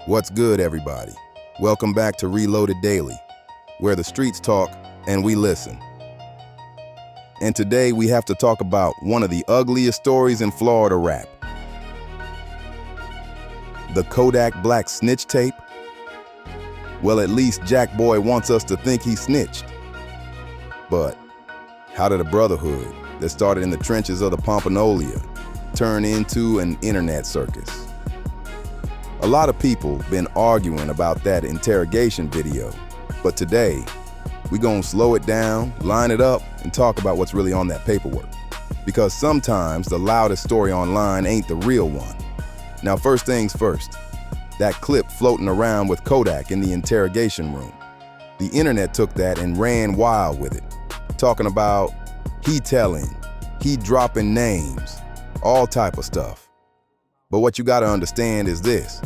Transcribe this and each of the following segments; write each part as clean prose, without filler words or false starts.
What's good, everybody? Welcome back to Reloaded Daily, where the streets talk and we listen. And today we have to talk about one of the ugliest stories in Florida rap. The Kodak Black snitch tape? Well, at least JackBoy wants us to think he snitched. But how did a brotherhood that started in the trenches of the Pompanolia turn into an internet circus? A lot of people been arguing about that interrogation video, but today we gonna slow it down, line it up, and talk about what's really on that paperwork. Because sometimes the loudest story online ain't the real one. Now, first things first, that clip floating around with Kodak in the interrogation room. The internet took that and ran wild with it, talking about he telling, he dropping names, all type of stuff. But what you gotta understand is this: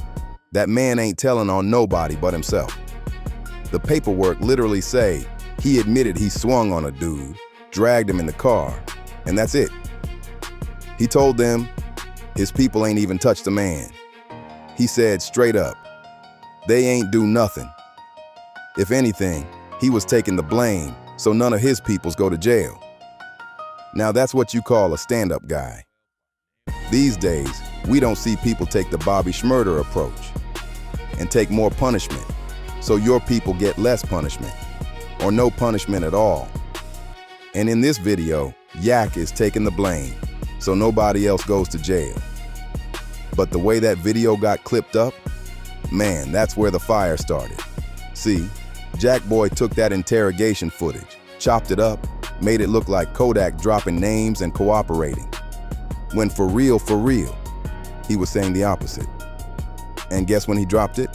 that man ain't telling on nobody but himself. The paperwork literally say he admitted he swung on a dude, dragged him in the car, and that's it. He told them his people ain't even touched the man. He said straight up, they ain't do nothing. If anything, he was taking the blame so none of his peoples go to jail. Now that's what you call a stand-up guy. These days, we don't see people take the Bobby Schmurder approach and take more punishment, so your people get less punishment, or no punishment at all. And in this video, Yak is taking the blame, so nobody else goes to jail. But the way that video got clipped up, man, that's where the fire started. See, JackBoy took that interrogation footage, chopped it up, made it look like Kodak dropping names and cooperating. When for real, he was saying the opposite. And guess when he dropped it?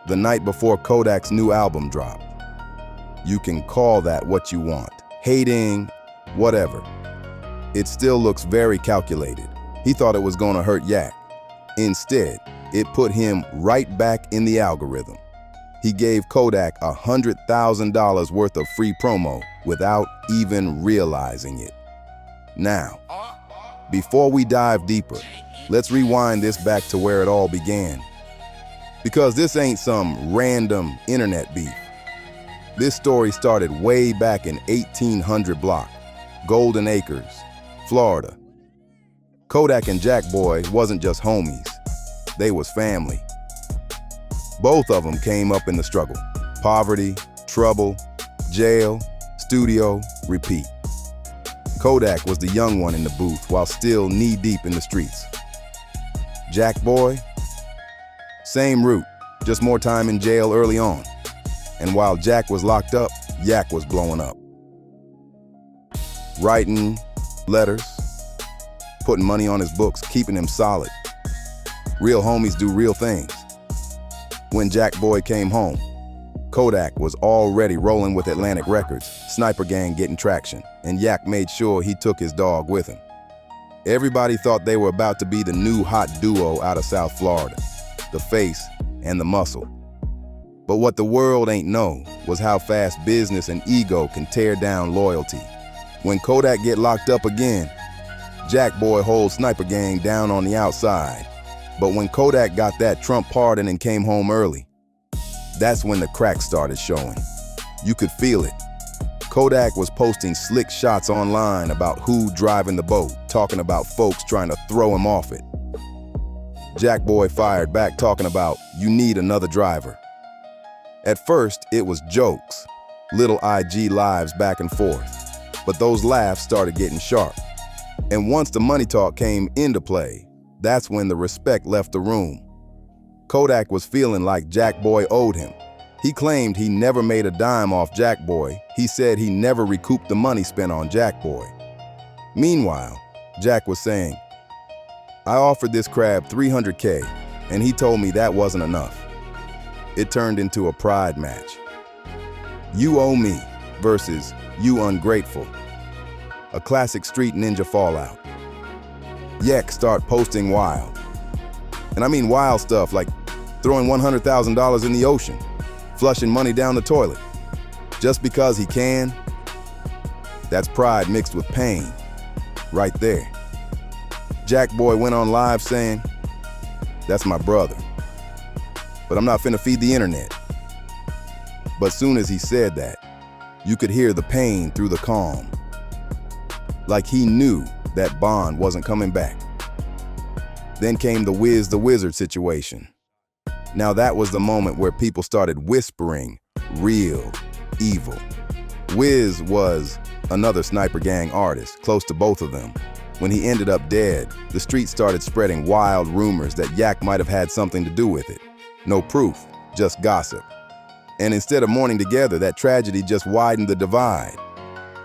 The night before Kodak's new album dropped. You can call that what you want. Hating, whatever. It still looks very calculated. He thought it was gonna hurt Yak. Instead, it put him right back in the algorithm. He gave Kodak $100,000 worth of free promo without even realizing it. Now, before we dive deeper, let's rewind this back to where it all began. Because this ain't some random internet beef. This story started way back in 1800 block, Golden Acres, Florida. Kodak and JackBoy wasn't just homies, they was family. Both of them came up in the struggle. Poverty, trouble, jail, studio, repeat. Kodak was the young one in the booth while still knee-deep in the streets. JackBoy, same route, just more time in jail early on. And while Jack was locked up, Yak was blowing up. Writing letters, putting money on his books, keeping him solid. Real homies do real things. When JackBoy came home, Kodak was already rolling with Atlantic Records, Sniper Gang getting traction, and Yak made sure he took his dog with him. Everybody thought they were about to be the new hot duo out of South Florida, the face and the muscle. But what the world ain't know was how fast business and ego can tear down loyalty. When Kodak get locked up again, JackBoy holds Sniper Gang down on the outside. But when Kodak got that Trump pardon and came home early, that's when the cracks started showing. You could feel it. Kodak was posting slick shots online about who driving the boat, talking about folks trying to throw him off it. JackBoy fired back talking about, you need another driver. At first, it was jokes, little IG lives back and forth. But those laughs started getting sharp. And once the money talk came into play, that's when the respect left the room. Kodak was feeling like JackBoy owed him. He claimed he never made a dime off JackBoy. He said he never recouped the money spent on JackBoy. Meanwhile, Jack was saying, I offered this crab $300K, and he told me that wasn't enough. It turned into a pride match. You owe me versus you ungrateful. A classic street ninja fallout. Yak start posting wild. And I mean wild stuff like throwing $100,000 in the ocean, flushing money down the toilet. Just because he can, that's pride mixed with pain, right there. JackBoy went on live saying, that's my brother. but I'm not finna feed the internet. But soon as he said that, you could hear the pain through the calm. Like he knew that bond wasn't coming back. Then came the Whiz the Wizard situation. Now that was the moment where people started whispering real evil. Whiz was another sniper gang artist, close to both of them. When he ended up dead, the streets started spreading wild rumors that Yak might have had something to do with it. No proof, just gossip. And instead of mourning together, that tragedy just widened the divide.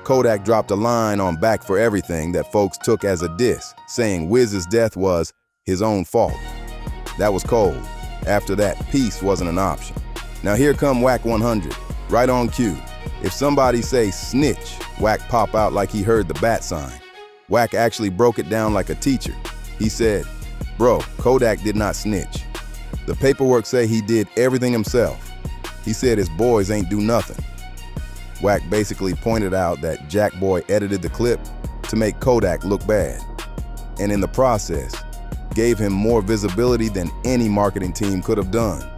Kodak dropped a line on Back for Everything that folks took as a diss, saying Wiz's death was his own fault. That was cold. After that, peace wasn't an option. Now here come Whack 100, right on cue. If somebody say snitch, Whack pop out like he heard the bat sign. Whack actually broke it down like a teacher. He said, bro, Kodak did not snitch. The paperwork say he did everything himself. He said his boys ain't do nothing. Whack basically pointed out that JackBoy edited the clip to make Kodak look bad, and in the process, gave him more visibility than any marketing team could have done.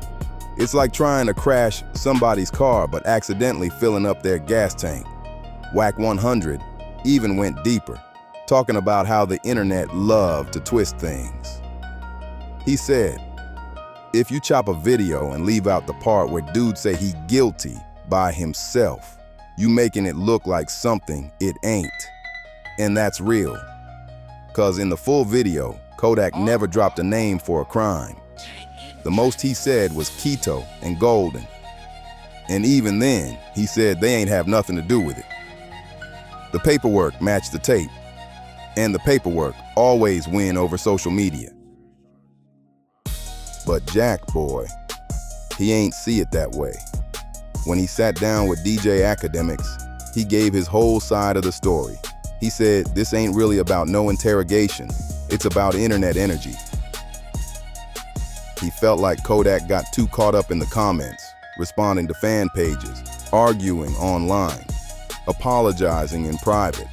It's like trying to crash somebody's car but accidentally filling up their gas tank. Whack 100 even went deeper, talking about how the internet loved to twist things. He said, if you chop a video and leave out the part where dudes say he guilty by himself, you making it look like something it ain't. And that's real. Cause in the full video, Kodak never dropped a name for a crime. The most he said was Keto and Golden. And even then, he said they ain't have nothing to do with it. The paperwork matched the tape. And the paperwork always win over social media. But JackBoy, he ain't see it that way. When he sat down with DJ Academics, he gave his whole side of the story. He said, this ain't really about no interrogation, it's about internet energy. He felt like Kodak got too caught up in the comments, responding to fan pages, arguing online, apologizing in private.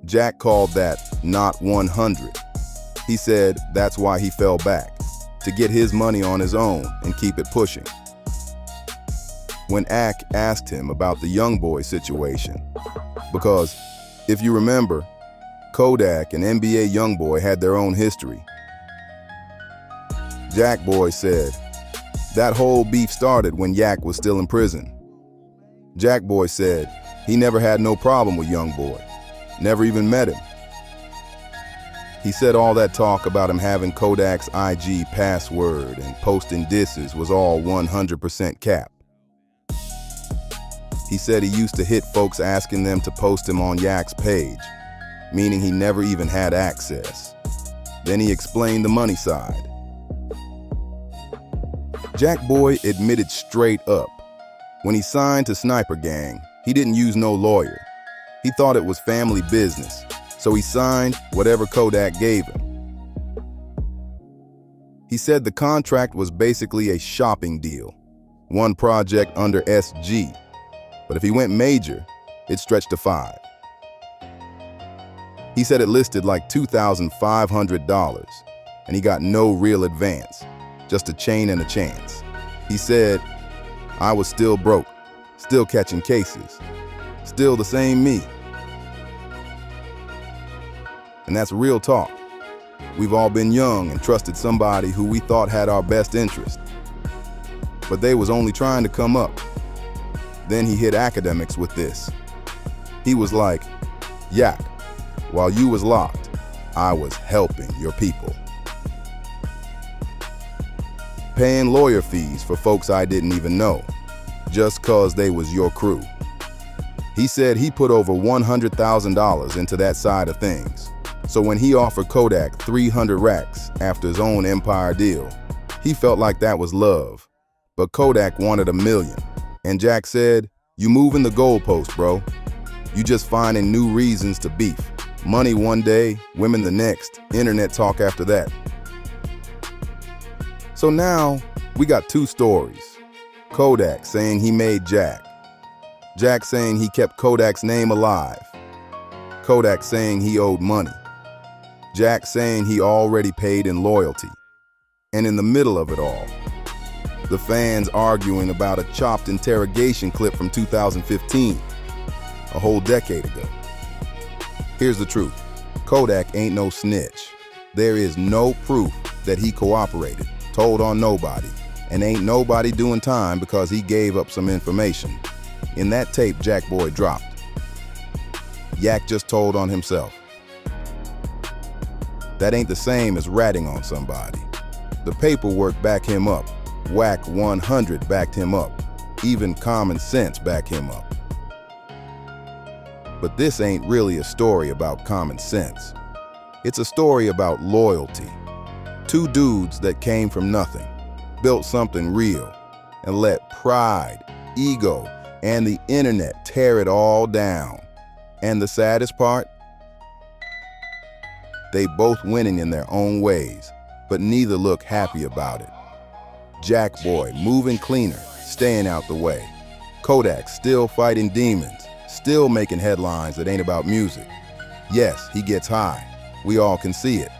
Jack called that not 100. He said that's why he fell back, to get his money on his own and keep it pushing. When Ak asked him about the YoungBoy situation, because if you remember, Kodak and NBA YoungBoy had their own history. JackBoy said, that whole beef started when Yak was still in prison. JackBoy said he never had no problem with YoungBoy, never even met him. He said all that talk about him having Kodak's IG password and posting disses was all 100% cap. He said he used to hit folks asking them to post him on Yak's page, meaning he never even had access. Then he explained the money side. JackBoy admitted straight up, when he signed to Sniper Gang, he didn't use no lawyer. He thought it was family business, so he signed whatever Kodak gave him. He said the contract was basically a shopping deal, one project under SG, but if he went major, it stretched to 5. He said it listed like $2,500, and he got no real advance, just a chain and a chance. He said, I was still broke, still catching cases, still the same me. And that's real talk. We've all been young and trusted somebody who we thought had our best interest. But they was only trying to come up. Then he hit Academics with this. He was like, Yak, while you was locked, I was helping your people. Paying lawyer fees for folks I didn't even know, just cause they was your crew. He said he put over $100,000 into that side of things. So when he offered Kodak 300 racks after his own Empire deal, he felt like that was love. But Kodak wanted $1 million. And Jack said, you moving the goalpost, bro. You just finding new reasons to beef. Money one day, women the next, internet talk after that. So now, we got 2 stories. Kodak saying he made Jack. Jack saying he kept Kodak's name alive. Kodak saying he owed money. Jack saying he already paid in loyalty. And in the middle of it all, the fans arguing about a chopped interrogation clip from 2015, a whole decade ago. Here's the truth. Kodak ain't no snitch. There is no proof that he cooperated, told on nobody, and ain't nobody doing time because he gave up some information. In that tape JackBoy dropped, Yak just told on himself. That ain't the same as ratting on somebody. The paperwork backed him up. Whack 100 backed him up. Even common sense backed him up. But this ain't really a story about common sense. It's a story about loyalty. Two dudes that came from nothing, built something real, and let pride, ego, and the internet tear it all down. And the saddest part? They both winning in their own ways, but neither look happy about it. JackBoy moving cleaner, staying out the way. Kodak still fighting demons, still making headlines that ain't about music. Yes, he gets high. We all can see it.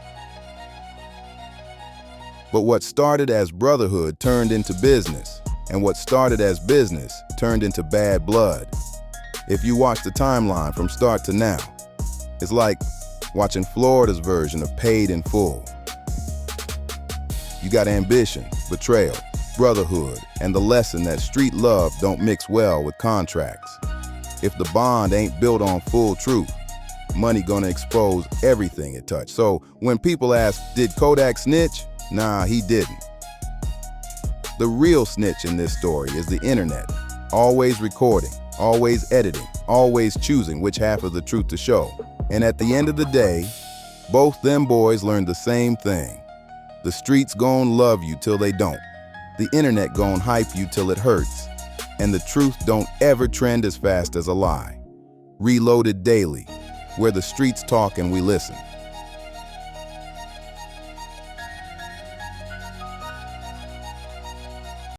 But what started as brotherhood turned into business, and what started as business turned into bad blood. If you watch the timeline from start to now, it's like watching Florida's version of Paid in Full. You got ambition, betrayal, brotherhood, and the lesson that street love don't mix well with contracts. If the bond ain't built on full truth, money gonna expose everything it touched. So when people ask, did Kodak snitch? Nah, he didn't. The real snitch in this story is the internet, always recording, always editing, always choosing which half of the truth to show. And at the end of the day, both them boys learned the same thing. The streets gon' love you till they don't. The internet gon' hype you till it hurts. And the truth don't ever trend as fast as a lie. Reloaded daily, where the streets talk and we listen.